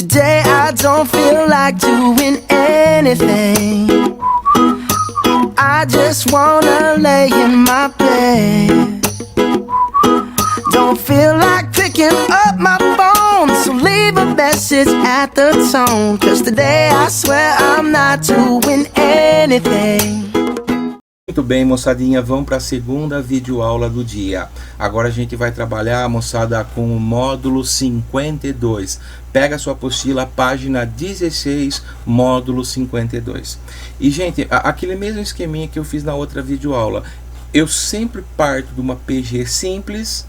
Today I don't feel like doing anything. I just wanna lay in my bed. Don't feel like picking up my phone, so leave a message at the tone. 'Cause today I swear I'm not doing anything. Muito bem, moçadinha, vamos para a segunda videoaula do dia. Agora a gente vai trabalhar, moçada, com o módulo 52. Pega a sua apostila, página 16, módulo 52. E, gente, aquele mesmo esqueminha que eu fiz na outra videoaula. Eu sempre parto de uma PG simples,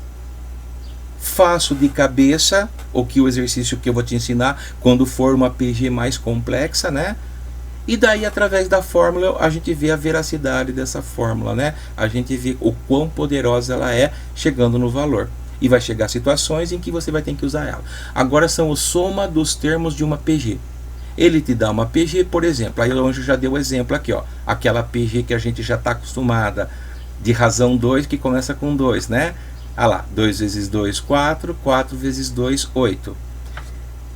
faço de cabeça o exercício que eu vou te ensinar quando for uma PG mais complexa, né? E daí, através da fórmula, a gente vê a veracidade dessa fórmula, né? A gente vê o quão poderosa ela é chegando no valor. E vai chegar situações em que você vai ter que usar ela. Agora são a soma dos termos de uma PG. Ele te dá uma PG, por exemplo. Aí o Anjo já deu o exemplo aqui, ó. Aquela PG que a gente já está acostumada, de razão 2, que começa com 2, né? Ah lá, 2 vezes 2, 4. 4 vezes 2, 8.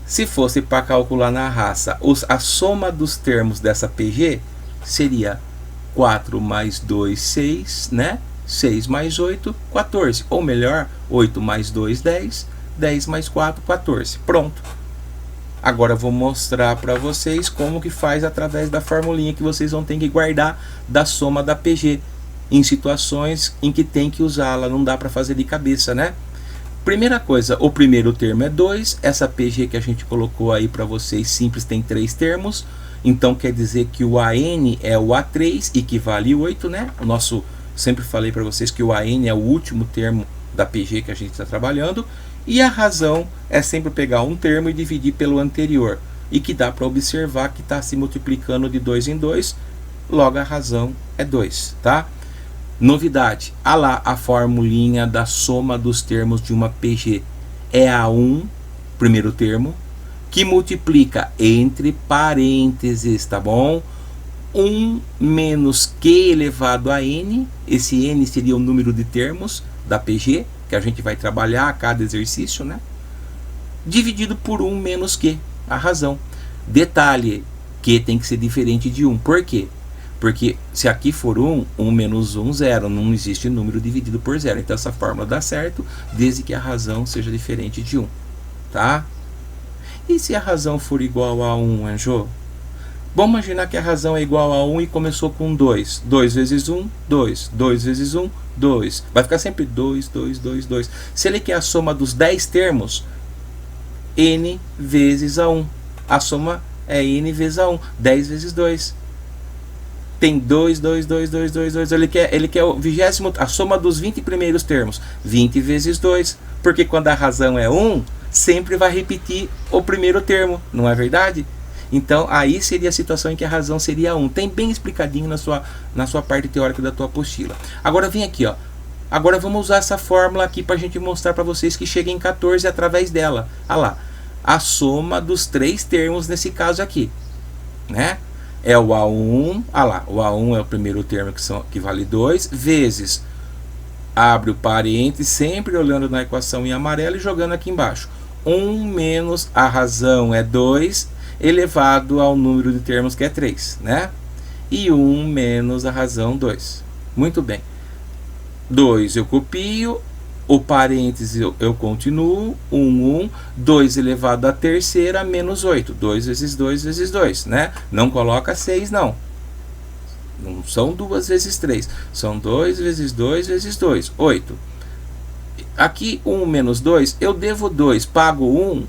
Se fosse para calcular na raça, a soma dos termos dessa PG seria 4 mais 2, 6, né? 6 mais 8, 14. Ou melhor, 8 mais 2, 10. 10 mais 4, 14. Pronto. Agora eu vou mostrar para vocês como que faz através da formulinha que vocês vão ter que guardar da soma da PG. Em situações em que tem que usá-la, não dá para fazer de cabeça, né? Primeira coisa, o primeiro termo é 2, essa PG que a gente colocou aí para vocês simples tem 3 termos, então quer dizer que o AN é o A3 e que vale 8, né? O nosso, sempre falei para vocês que o AN é o último termo da PG que a gente está trabalhando, e a razão é sempre pegar um termo e dividir pelo anterior, e que dá para observar que está se multiplicando de 2 em 2, logo a razão é 2, tá? Novidade, lá a formulinha da soma dos termos de uma PG é A1, primeiro termo, que multiplica entre parênteses, tá bom? 1 menos Q elevado a N, esse N seria o número de termos da PG, que a gente vai trabalhar a cada exercício, né? Dividido por 1 menos Q, a razão. Detalhe, Q tem que ser diferente de 1, por quê? Porque se aqui for 1, 1 menos 1, 0. Não existe número dividido por 0. Então essa fórmula dá certo, desde que a razão seja diferente de 1. Tá? E se a razão for igual a 1, Anjo? Vamos imaginar que a razão é igual a 1 e começou com 2. 2 vezes 1, 2. 2 vezes 1, 2. Vai ficar sempre 2, 2, 2, 2. Se ele quer a soma dos 10 termos, n vezes a 1. A soma é n vezes a 1. 10 vezes 2. Tem 2, 2, 2, 2, 2, 2. Ele quer o 20º, a soma dos 20 primeiros termos. 20 vezes 2. Porque quando a razão é 1, sempre vai repetir o primeiro termo. Não é verdade? Então, aí seria a situação em que a razão seria 1. Tem bem explicadinho na sua parte teórica da tua apostila. Agora vem aqui, ó. Agora vamos usar essa fórmula aqui para a gente mostrar para vocês que chega em 14 através dela. Olha lá. A soma dos 3 termos nesse caso aqui. Né? É o A1, lá, o A1 é o primeiro termo que vale 2, vezes, abre o parênteses, sempre olhando na equação em amarelo e jogando aqui embaixo. 1 menos a razão é 2, elevado ao número de termos que é 3, né? E 1 menos a razão 2. Muito bem. 2 eu copio, o parênteses eu continuo, 1, 2 elevado à terceira, menos 8. 2 vezes 2 vezes 2, né? Não coloca 6, não. Não são 2 vezes 3. São 2 vezes 2 vezes 2, 8. Aqui, 1 menos 2, eu devo 2, pago 1,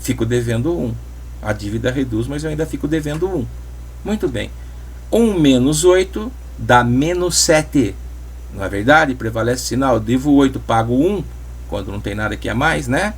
fico devendo 1. A dívida reduz, mas eu ainda fico devendo 1. Muito bem. 1 menos 8 dá menos 7. Não é verdade? Prevalece o sinal. Eu devo 8, pago 1, quando não tem nada que é mais, né?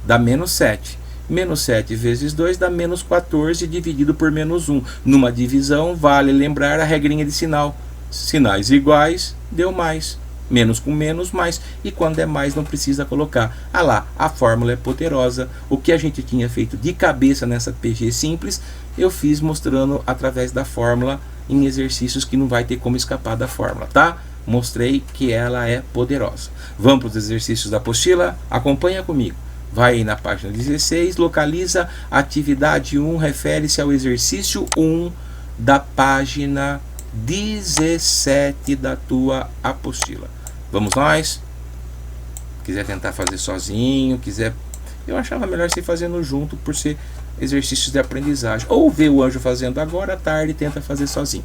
Dá menos 7. Menos 7 vezes 2 dá menos 14 dividido por menos 1. Numa divisão, vale lembrar a regrinha de sinal. Sinais iguais, deu mais. Menos com menos, mais. E quando é mais, não precisa colocar. Lá, a fórmula é poderosa. O que a gente tinha feito de cabeça nessa PG simples, eu fiz mostrando através da fórmula em exercícios que não vai ter como escapar da fórmula, tá? Mostrei que ela é poderosa. Vamos para os exercícios da apostila? Acompanha comigo. Vai aí na página 16, localiza atividade 1, refere-se ao exercício 1 da página 17 da tua apostila. Vamos nós? Quiser tentar fazer sozinho, quiser... Eu achava melhor você fazendo junto por ser exercícios de aprendizagem. Ou ver o Anjo fazendo agora à tarde e tenta fazer sozinho.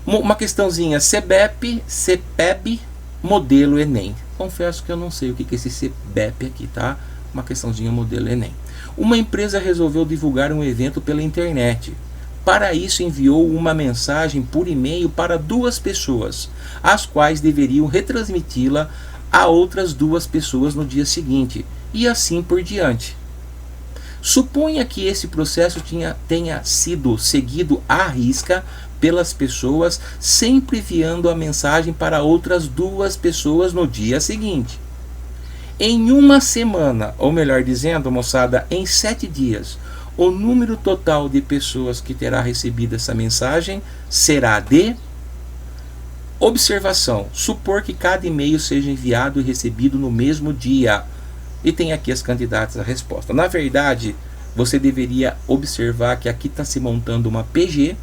Uma questãozinha, CPEB, modelo Enem. Confesso que eu não sei o que é esse CPEB aqui, tá? Uma questãozinha modelo Enem. Uma empresa resolveu divulgar um evento pela internet. Para isso enviou uma mensagem por e-mail para 2 pessoas, as quais deveriam retransmiti-la a outras 2 pessoas no dia seguinte, e assim por diante. Suponha que esse processo tenha sido seguido à risca pelas pessoas, sempre enviando a mensagem para outras 2 pessoas no dia seguinte. Em uma semana, ou melhor dizendo, moçada, em 7 dias, o número total de pessoas que terá recebido essa mensagem será de... Observação, supor que cada e-mail seja enviado e recebido no mesmo dia. E tem aqui as candidatas à resposta. Na verdade, você deveria observar que aqui está se montando uma PG.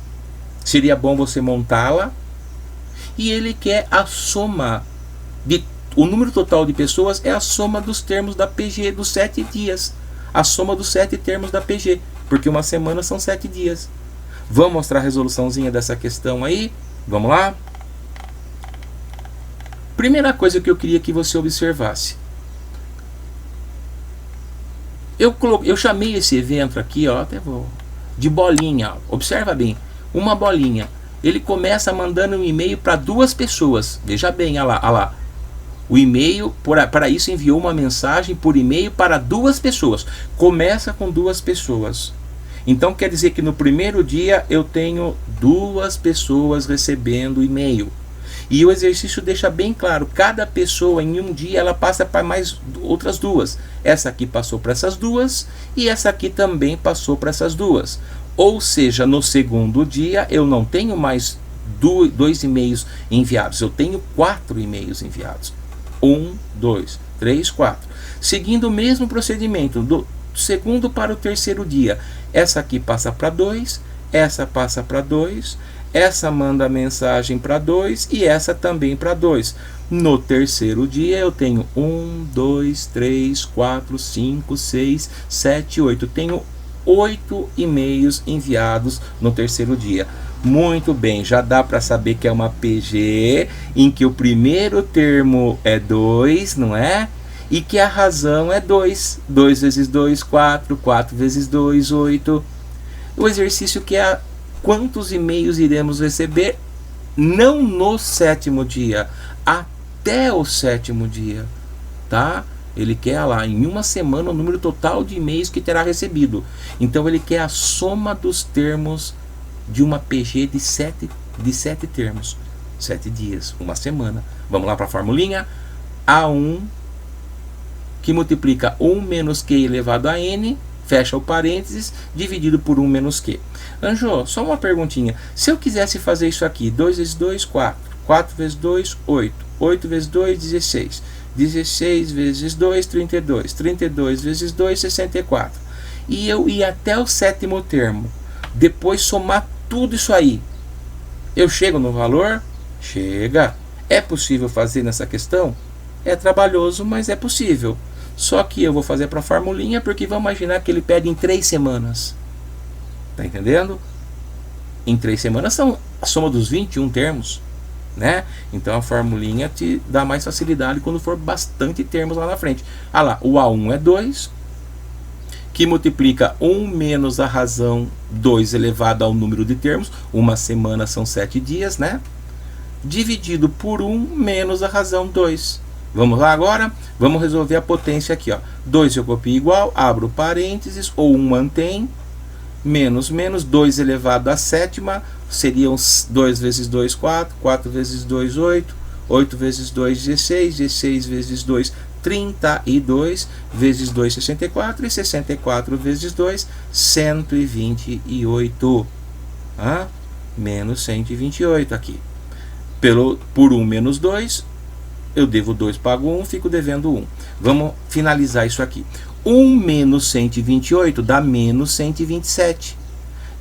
Seria bom você montá-la. E ele quer a soma. O número total de pessoas é a soma dos termos da PG dos 7 dias. A soma dos 7 termos da PG. Porque uma semana são 7 dias. Vamos mostrar a resoluçãozinha dessa questão aí? Vamos lá? Primeira coisa que eu queria que você observasse. Eu chamei esse evento aqui, ó, até vou, de bolinha. Observa bem, uma bolinha. Ele começa mandando um e-mail para 2 pessoas. Veja bem, olha lá. O e-mail, para isso enviou uma mensagem por e-mail para 2 pessoas. Começa com 2 pessoas. Então quer dizer que no primeiro dia eu tenho 2 pessoas recebendo e-mail. E o exercício deixa bem claro, cada pessoa em um dia ela passa para mais outras 2. Essa aqui passou para essas 2 e essa aqui também passou para essas 2. Ou seja, no segundo dia eu não tenho mais 2 e-mails enviados, eu tenho 4 e-mails enviados. 1, 2, 3, 4. Seguindo o mesmo procedimento, do segundo para o terceiro dia, essa aqui passa para 2, essa passa para 2, essa manda mensagem para 2 e essa também para 2. No terceiro dia eu tenho 1, 2, 3, 4, 5, 6, 7, 8. Tenho 8 e-mails enviados no terceiro dia. Muito bem, já dá para saber que é uma PG em que o primeiro termo é 2, não é? E que a razão é 2. 2 vezes 2, 4. 4 vezes 2, 8. O exercício que é quantos e-mails iremos receber, não no 7º dia, até o 7º dia, tá? Ele quer lá, em uma semana, o número total de e-mails que terá recebido. Então ele quer a soma dos termos de uma PG de 7 termos. 7 dias, uma semana. Vamos lá para a formulinha. A1, que multiplica 1 menos Q elevado a N, fecha o parênteses, dividido por 1 menos Q. Anjo, só uma perguntinha. Se eu quisesse fazer isso aqui, 2 vezes 2, 4. 4 vezes 2, 8. 8 vezes 2, 16. 16 vezes 2, 32. 32 vezes 2, 64. E eu ir até o 7º termo. Depois somar tudo isso aí. Eu chego no valor? Chega. É possível fazer nessa questão? É trabalhoso, mas é possível. Só que eu vou fazer para a formulinha, porque vamos imaginar que ele pede em 3 semanas. Tá entendendo? Em 3 semanas são a soma dos 21 termos, né? Então a formulinha te dá mais facilidade quando for bastante termos lá na frente. Ah lá, o A1 é 2, que multiplica 1 menos a razão 2 elevado ao número de termos. Uma semana são 7 dias, né? Dividido por 1 menos a razão 2. Vamos lá agora? Vamos resolver a potência aqui, ó. 2 eu copio igual, abro parênteses, ou 1 mantém, menos, 2 elevado à 7ª, seriam 2 vezes 2, 4, 4 vezes 2, 8, 8 vezes 2, 16, 16 vezes 2, 32, vezes 2, 64, e 64 vezes 2, 128. Menos 128 aqui. Por 1 menos 2, eu devo 2, pago 1, fico devendo 1. Vamos finalizar isso aqui. 1 menos 128 dá menos 127.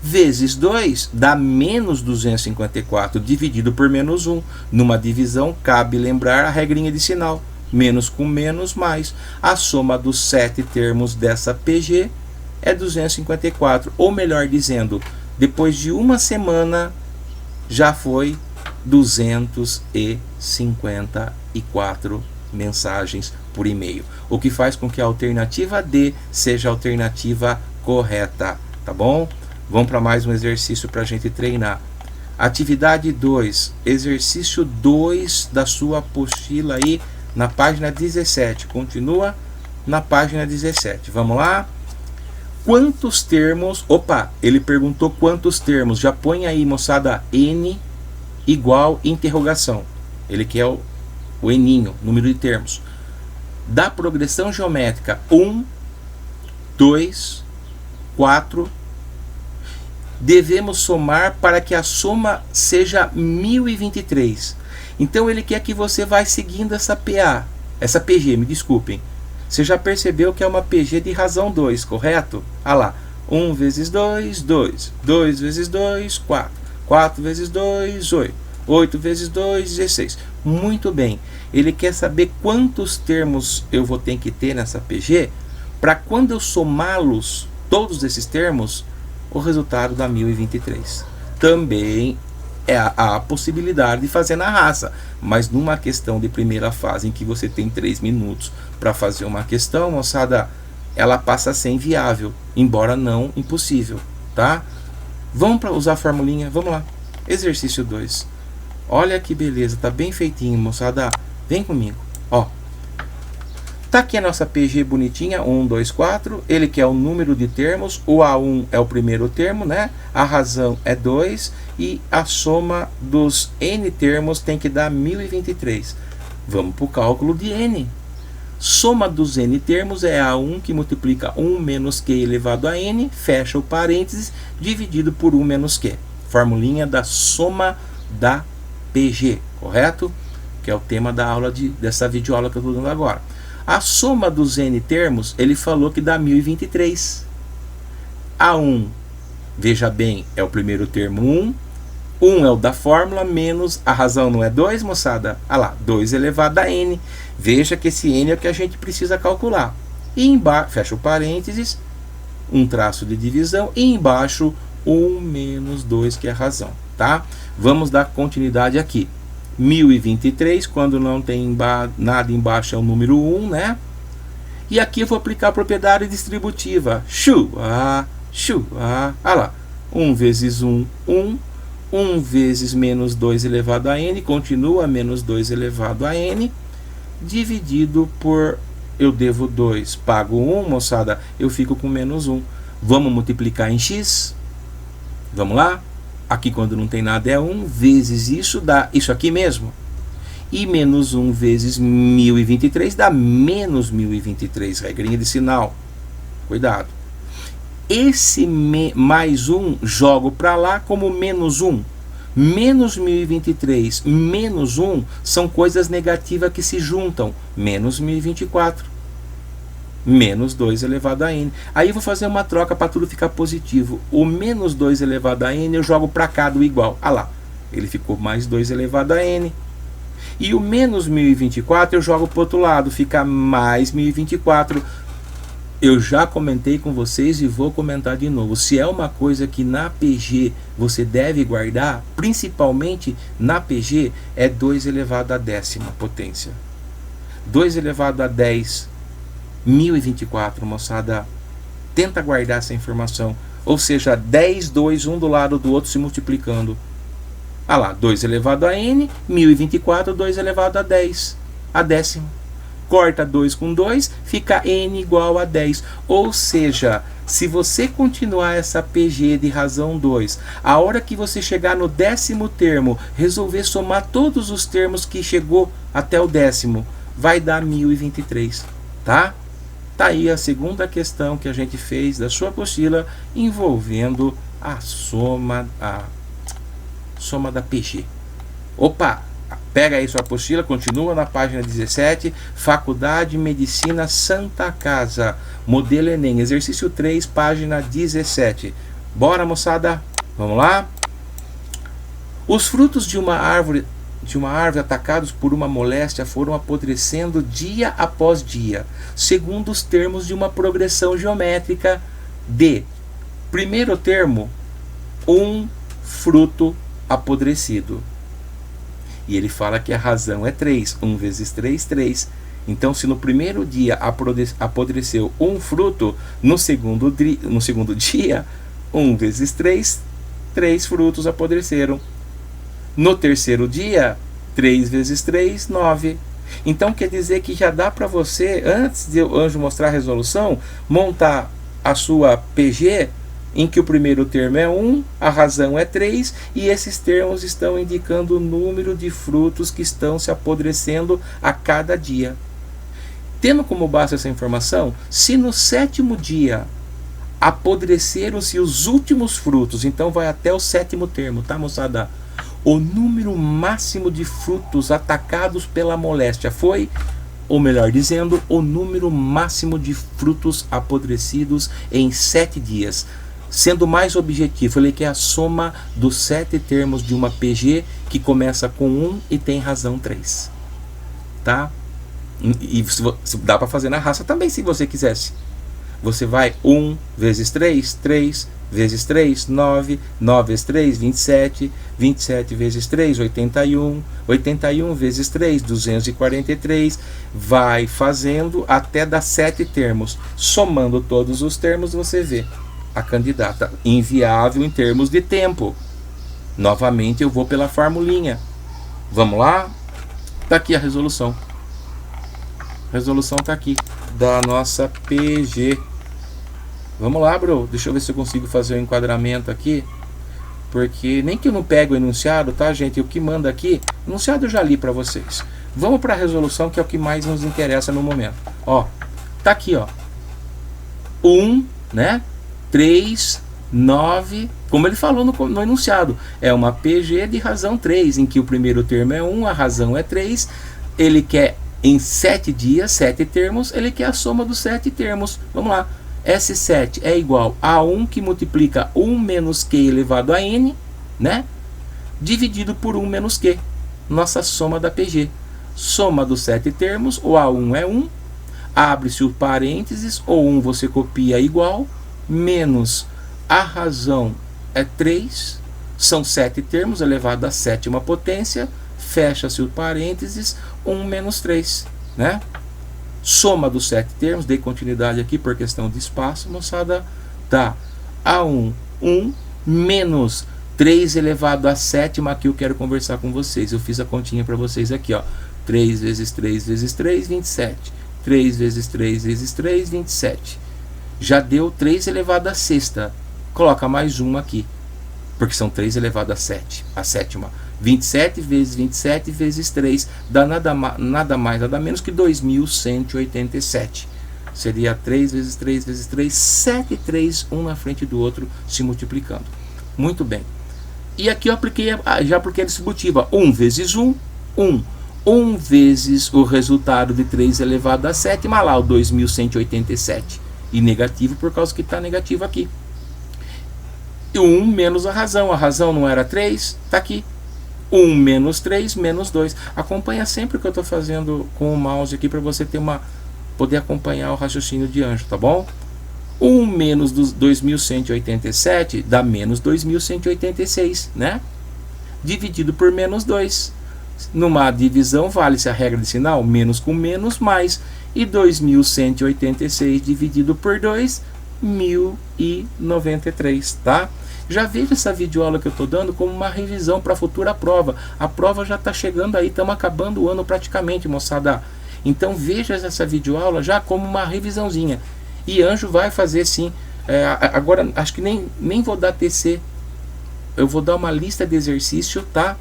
Vezes 2 dá menos 254, dividido por menos 1. Numa divisão, cabe lembrar a regrinha de sinal. Menos com menos, mais. A soma dos 7 termos dessa PG é 254. Ou melhor dizendo, depois de uma semana, já foi 254 mensagens por e-mail. O que faz com que a alternativa D seja a alternativa correta. Tá bom? Vamos para mais um exercício para a gente treinar. Atividade 2, exercício 2 da sua apostila aí na página 17. Continua na página 17. Vamos lá? Quantos termos... Opa, ele perguntou quantos termos. Já põe aí, moçada, N igual interrogação. Ele quer o Eninho, número de termos. Da progressão geométrica 1, 2, 4... devemos somar para que a soma seja 1023. Então ele quer que você vá seguindo essa PA, essa PG, me desculpem. Você já percebeu que é uma PG de razão 2, correto? Ah lá, 1 vezes 2, 2. 2 vezes 2, 4. 4 vezes 2, 8. 8 vezes 2, 16. Muito bem. Ele quer saber quantos termos eu vou ter que ter nessa PG, para quando eu somá-los, todos esses termos, o resultado dá 1023. Também é a possibilidade de fazer na raça, mas numa questão de primeira fase, em que você tem 3 minutos para fazer uma questão, moçada, ela passa a ser inviável, embora não impossível, tá? Vamos para usar a formulinha, vamos lá. Exercício 2. Olha que beleza, tá bem feitinho, moçada. Vem comigo, ó. Tá aqui a nossa PG bonitinha, 1, 2, 4. Ele quer o número de termos. O A1 é o primeiro termo, né? A razão é 2. E a soma dos N termos tem que dar 1023. Vamos para o cálculo de N. Soma dos N termos é A1 que multiplica 1 menos Q elevado a N. Fecha o parênteses, dividido por 1 menos Q. Formulinha da soma da PG, correto? Que é o tema da aula dessa videoaula que eu estou dando agora. A soma dos N termos, ele falou que dá 1023. A1, veja bem, é o primeiro termo 1. 1 é o da fórmula, menos a razão não é 2, moçada? Ah lá, 2 elevado a N. Veja que esse N é o que a gente precisa calcular. E embaixo, fecha o parênteses, um traço de divisão. E embaixo, 1 menos 2, que é a razão, tá? Vamos dar continuidade aqui. 1023, quando não tem nada embaixo, é o número 1, né? E aqui eu vou aplicar a propriedade distributiva. Ah lá. 1 vezes 1, 1. 1 vezes menos 2 elevado a N, continua menos 2 elevado a N, dividido por, eu devo 2, pago 1, moçada, eu fico com menos 1. Vamos multiplicar em X? Vamos lá? Aqui quando não tem nada é 1, vezes isso dá isso aqui mesmo. E menos 1 vezes 1023 dá menos 1023, regrinha de sinal. Cuidado. Esse mais 1 jogo para lá como menos 1. Menos 1023, menos 1 são coisas negativas que se juntam. Menos 1024. Menos 2 elevado a N. Aí eu vou fazer uma troca para tudo ficar positivo. O menos 2 elevado a N eu jogo para cá do igual. Ah lá, ele ficou mais 2 elevado a N. E o menos 1024 eu jogo para o outro lado, fica mais 1024. Eu já comentei com vocês e vou comentar de novo. Se é uma coisa que na PG você deve guardar, principalmente na PG, é 2 elevado a décima potência. 2 elevado a 10, 1024, moçada. Tenta guardar essa informação. Ou seja, 10, 2, um do lado do outro se multiplicando. Ah lá, 2 elevado a N, 1024, 2 elevado a 10, a décima. Corta 2 com 2, fica N igual a 10. Ou seja, se você continuar essa PG de razão 2, a hora que você chegar no 10º termo, resolver somar todos os termos que chegou até o 10º, vai dar 1023, tá? Tá aí a segunda questão que a gente fez da sua apostila envolvendo a soma da PG. Opa! Pega aí sua apostila, continua na página 17, Faculdade de Medicina Santa Casa, modelo Enem, exercício 3, página 17. Bora, moçada? Vamos lá? Os frutos de uma árvore atacados por uma moléstia foram apodrecendo dia após dia, segundo os termos de uma progressão geométrica de, primeiro termo, um fruto apodrecido. E ele fala que a razão é 3. 1 vezes 3, 3. Então, se no primeiro dia apodreceu um fruto, no segundo dia, 1 vezes 3, 3 frutos apodreceram. No terceiro dia, 3 vezes 3, 9. Então, quer dizer que já dá para você, antes de o Anjo mostrar a resolução, montar a sua PG, em que o primeiro termo é 1, a razão é 3, e esses termos estão indicando o número de frutos que estão se apodrecendo a cada dia. Tendo como base essa informação, se no sétimo dia apodreceram-se os últimos frutos, então vai até o sétimo termo, tá, moçada? O número máximo de frutos atacados pela moléstia foi, ou melhor dizendo, o número máximo de frutos apodrecidos em 7 dias. Sendo mais objetivo, ele quer a soma dos 7 termos de uma PG que começa com 1 e tem razão 3. Tá? E dá para fazer na raça também, se você quisesse. Você vai 1 vezes 3, 3 vezes 3, 9, 9 vezes 3, 27, 27 vezes 3, 81, 81 vezes 3, 243, vai fazendo até dar 7 termos. Somando todos os termos, você vê a candidata inviável em termos de tempo. Novamente eu vou pela formulinha. Vamos lá? Está aqui a resolução. A resolução está aqui da nossa PG. Vamos lá, bro. Deixa eu ver se eu consigo fazer o enquadramento aqui. Porque nem que eu não pego o enunciado, tá, gente? O que manda aqui, o enunciado eu já li para vocês. Vamos para a resolução, que é o que mais nos interessa no momento. Ó, tá aqui, ó. 1, né? 3, 9, como ele falou no enunciado, é uma PG de razão 3, em que o primeiro termo é 1, a razão é 3, ele quer em 7 dias, 7 termos, ele quer a soma dos 7 termos. Vamos lá, S7 é igual a 1 que multiplica 1 menos Q elevado a N, né? Dividido por 1 menos Q, nossa soma da PG. Soma dos 7 termos, o A1 é 1, abre-se o parênteses, o 1 você copia igual, menos a razão é 3, são 7 termos elevado à 7ª potência, fecha-se o parênteses, 1 menos 3, né? Soma dos 7 termos, dei continuidade aqui por questão de espaço, moçada, dá A1, 1, menos 3 elevado à 7ª, que eu quero conversar com vocês. Eu fiz a continha para vocês aqui, ó. 3 vezes 3 vezes 3, 27. 3 vezes 3 vezes 3, 27. Já deu 3 elevado à 6ª. Coloca mais uma aqui, porque são 3 elevado a 7, a 7ª. 27 vezes 27 vezes 3 dá nada mais, nada menos que 2.187. Seria 3 vezes 3 vezes 3, 7 3, um na frente do outro, se multiplicando. Muito bem. E aqui eu apliquei, já apliquei a distributiva. 1 vezes 1, 1. 1 vezes o resultado de 3 elevado a 7, mas lá o 2.187. E negativo por causa que está negativo aqui. E 1 menos a razão não era 3, está aqui. 1 menos 3, menos 2. Acompanha sempre o que eu estou fazendo com o mouse aqui, para você ter poder acompanhar o raciocínio de Anjo, tá bom? 1 menos 2.187 dá menos 2.186, né? Dividido por menos 2. Numa divisão, vale-se a regra de sinal, menos com menos, mais. E 2.186 dividido por 2, 1.093, tá? Já veja essa videoaula que eu estou dando como uma revisão para a futura prova. A prova já está chegando aí, estamos acabando o ano praticamente, moçada. Então veja essa videoaula já como uma revisãozinha. E Anjo vai fazer sim. Agora, acho que nem vou dar TC. Eu vou dar uma lista de exercício, tá?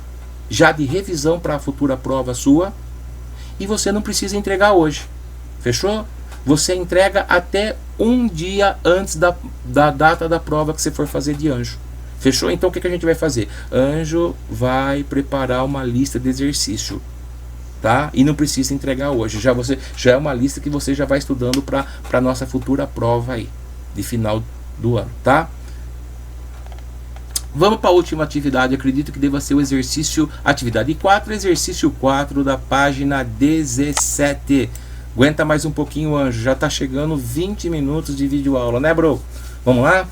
Já de revisão para a futura prova sua. E você não precisa entregar hoje. Fechou? Você entrega até um dia antes da data da prova que você for fazer de Anjo. Fechou? Então o que a gente vai fazer? Anjo vai preparar uma lista de exercício, tá? E não precisa entregar hoje. Já é uma lista que você já vai estudando para a nossa futura prova aí, de final do ano, tá? Vamos para a última atividade, acredito que deva ser o exercício, atividade 4, exercício 4 da página 17. Aguenta mais um pouquinho, Anjo, já tá chegando 20 minutos de vídeo aula, né, bro? Vamos lá?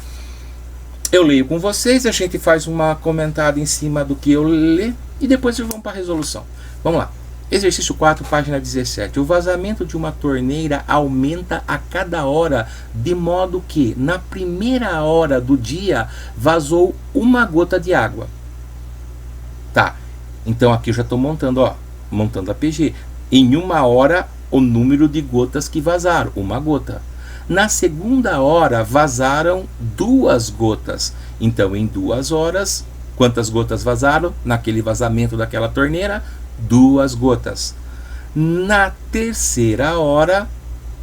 Eu leio com vocês, a gente faz uma comentada em cima do que eu li e depois vamos para a resolução. Vamos lá. Exercício 4, página 17. O vazamento de uma torneira aumenta a cada hora, de modo que na primeira hora do dia vazou uma gota de água. Tá, então aqui eu já estou montando, ó, montando a PG. Em uma hora, o número de gotas que vazaram, uma gota. Na segunda hora vazaram 2 gotas. Então em 2 horas, quantas gotas vazaram naquele vazamento daquela torneira? 2 gotas. Na terceira hora,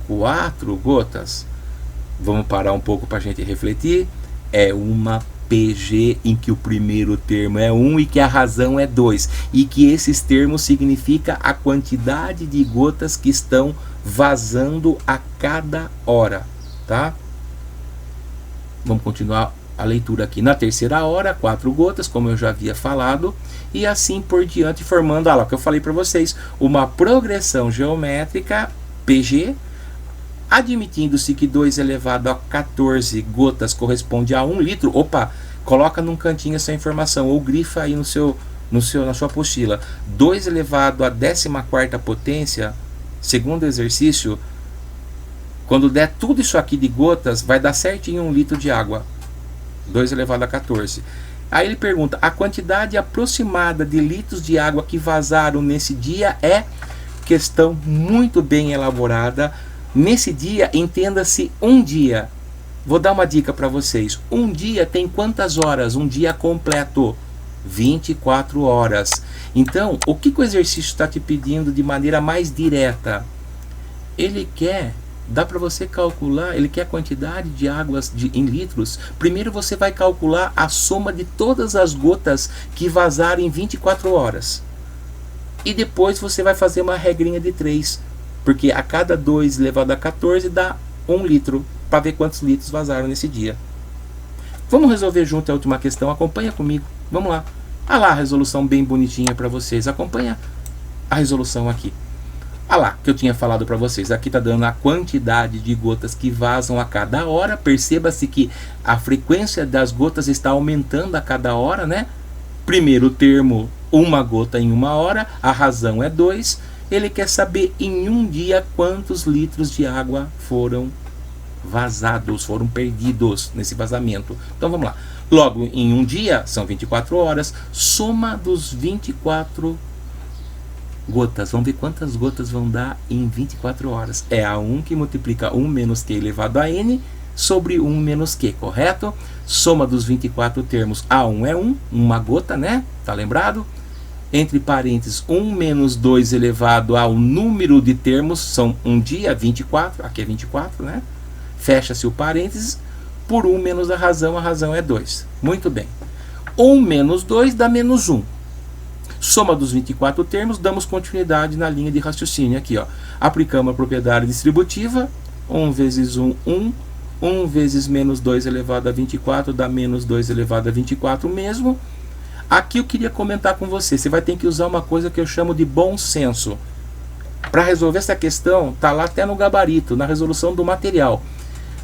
4 gotas. Vamos parar um pouco para a gente refletir. É uma PG em que o primeiro termo é 1 e que a razão é 2. E que esses termos significam a quantidade de gotas que estão vazando a cada hora, tá? Vamos continuar a leitura aqui. Na terceira hora, 4 gotas, como eu já havia falado, e assim por diante, formando, olha lá, o que eu falei para vocês, uma progressão geométrica, PG, admitindo-se que 2 elevado a 14 gotas corresponde a 1 litro. Opa, coloca num cantinho essa informação, ou grifa aí na sua apostila. 2 elevado a 14ª potência, segundo exercício, quando der tudo isso aqui de gotas, vai dar certinho 1 litro de água. 2 elevado a 14. Aí ele pergunta, a quantidade aproximada de litros de água que vazaram nesse dia é questão muito bem elaborada. Nesse dia, entenda-se um dia. Vou dar uma dica para vocês. Um dia tem quantas horas? Um dia completo. 24 horas. Então, o que o exercício está te pedindo de maneira mais direta? Ele quer, dá para você calcular, ele quer a quantidade de águas em litros. Primeiro você vai calcular a soma de todas as gotas que vazaram em 24 horas. E depois você vai fazer uma regrinha de 3. Porque a cada 2 elevado a 14 dá 1 litro. Para ver quantos litros vazaram nesse dia. Vamos resolver junto a última questão. Acompanha comigo. Vamos lá. Olha lá a resolução bem bonitinha para vocês. Acompanha a resolução aqui. Olha lá que eu tinha falado para vocês. Aqui está dando a quantidade de gotas que vazam a cada hora. Perceba-se que a frequência das gotas está aumentando a cada hora, né? Primeiro termo, 1 gota em 1 hora. A razão é 2. Ele quer saber em um dia quantos litros de água foram vazados, foram perdidos nesse vazamento. Então vamos lá. Logo, em um dia, são 24 horas, soma dos 24 gotas. Vamos ver quantas gotas vão dar em 24 horas. É a 1 que multiplica 1 menos Q elevado a N sobre 1 menos Q, correto? Soma dos 24 termos, A1 é 1, uma gota, né? Tá lembrado? Entre parênteses, 1 menos 2 elevado ao número de termos, são um dia, 24, aqui é 24, né? Fecha-se o parênteses, por 1 menos a razão é 2. Muito bem. 1 menos 2 dá menos 1. Soma dos 24 termos, damos continuidade na linha de raciocínio aqui, ó. Aplicamos a propriedade distributiva, 1 vezes 1, 1. 1 vezes menos 2 elevado a 24 dá menos 2 elevado a 24 mesmo. Aqui eu queria comentar com você, você vai ter que usar uma coisa que eu chamo de bom senso. Para resolver essa questão, está lá até no gabarito, na resolução do material.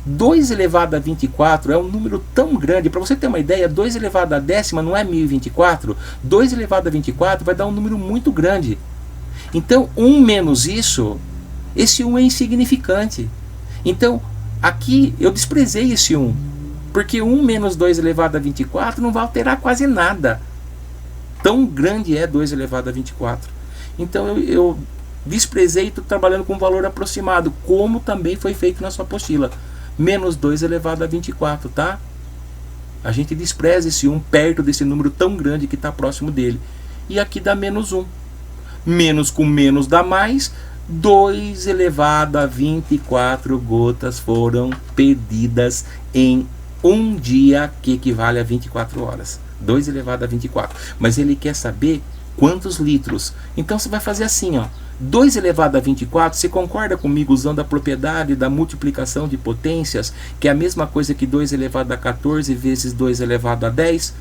2 elevado a 24 é um número tão grande, para você ter uma ideia, 2 elevado a 10ª não é 1024, 2 elevado a 24 vai dar um número muito grande. Então 1 menos isso, esse 1 é insignificante. Então aqui eu desprezei esse 1, porque 1 menos 2 elevado a 24 não vai alterar quase nada. Tão grande é 2 elevado a 24. Então eu desprezei e estou trabalhando com um valor aproximado, como também foi feito na sua apostila. Menos 2 elevado a 24, tá? A gente despreza esse 1 perto desse número tão grande que está próximo dele. E aqui dá menos 1. Menos com menos dá mais. 2 elevado a 24 gotas foram perdidas em um dia que equivale a 24 horas. 2 elevado a 24. Mas ele quer saber quantos litros. Então você vai fazer assim, ó. 2 elevado a 24, você concorda comigo usando a propriedade da multiplicação de potências, que é a mesma coisa que 2 elevado a 14 vezes 2 elevado a 10?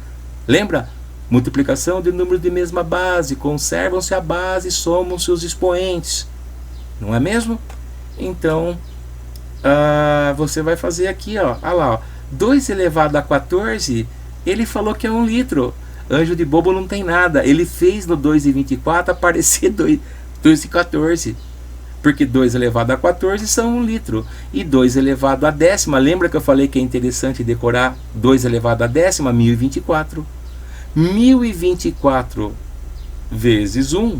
Lembra? Multiplicação de números de mesma base, conservam-se a base e somam-se os expoentes. Não é mesmo? Então, você vai fazer aqui, ó. Olha lá, ó. 2 elevado a 14, ele falou que é 1 litro. Anjo de bobo não tem nada. Ele fez no 2,24 aparecer 2,14. Porque 2 elevado a 14 são 1 litro. E 2 elevado a décima, lembra que eu falei que é interessante decorar 2 elevado a décima? 1024. 1024 vezes 1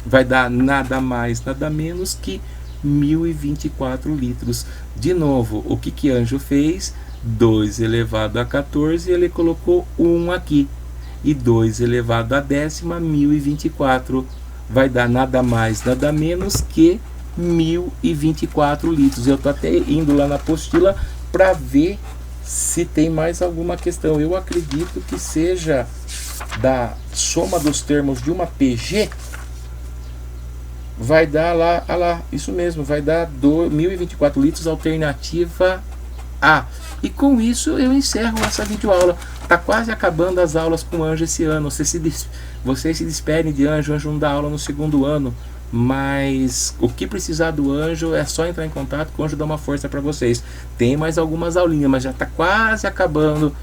vai dar nada mais, nada menos que 1024 litros. De novo, o que Anjo fez? 2 elevado a 14, ele colocou 1 aqui. E 2 elevado a décima, 1024. Vai dar nada mais, nada menos que 1024 litros. Eu estou até indo lá na apostila para ver se tem mais alguma questão. Eu acredito que seja da soma dos termos de uma PG, vai dar lá, isso mesmo, vai dar 1024 litros, alternativa A. E com isso eu encerro essa videoaula. Tá quase acabando as aulas com Anjo esse ano. Vocês se despedem de Anjo. Anjo não dá aula no segundo ano, mas o que precisar do Anjo é só entrar em contato com o Anjo, dá uma força para vocês. Tem mais algumas aulinhas, mas já tá quase acabando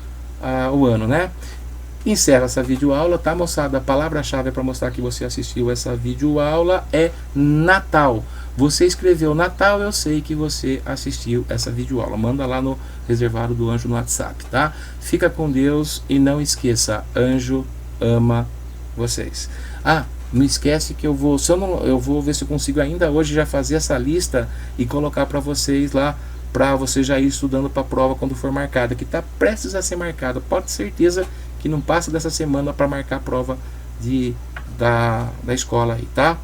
o ano, né? Encerra essa videoaula, tá, moçada? A palavra-chave para mostrar que você assistiu essa videoaula é Natal. Você escreveu Natal, eu sei que você assistiu essa videoaula. Manda lá no reservado do Anjo no WhatsApp, tá? Fica com Deus e não esqueça, Anjo ama vocês. Não esquece que eu vou ver se eu consigo ainda hoje já fazer essa lista e colocar para vocês lá, para você já ir estudando para a prova quando for marcada, que está prestes a ser marcada. Pode ter certeza que não passa dessa semana para marcar a prova da escola aí, tá?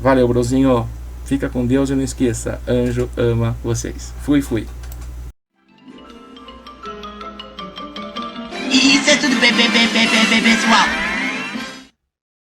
Valeu, brozinho. Fica com Deus e não esqueça, Anjo ama vocês. Fui. Isso é tudo, bem, pessoal.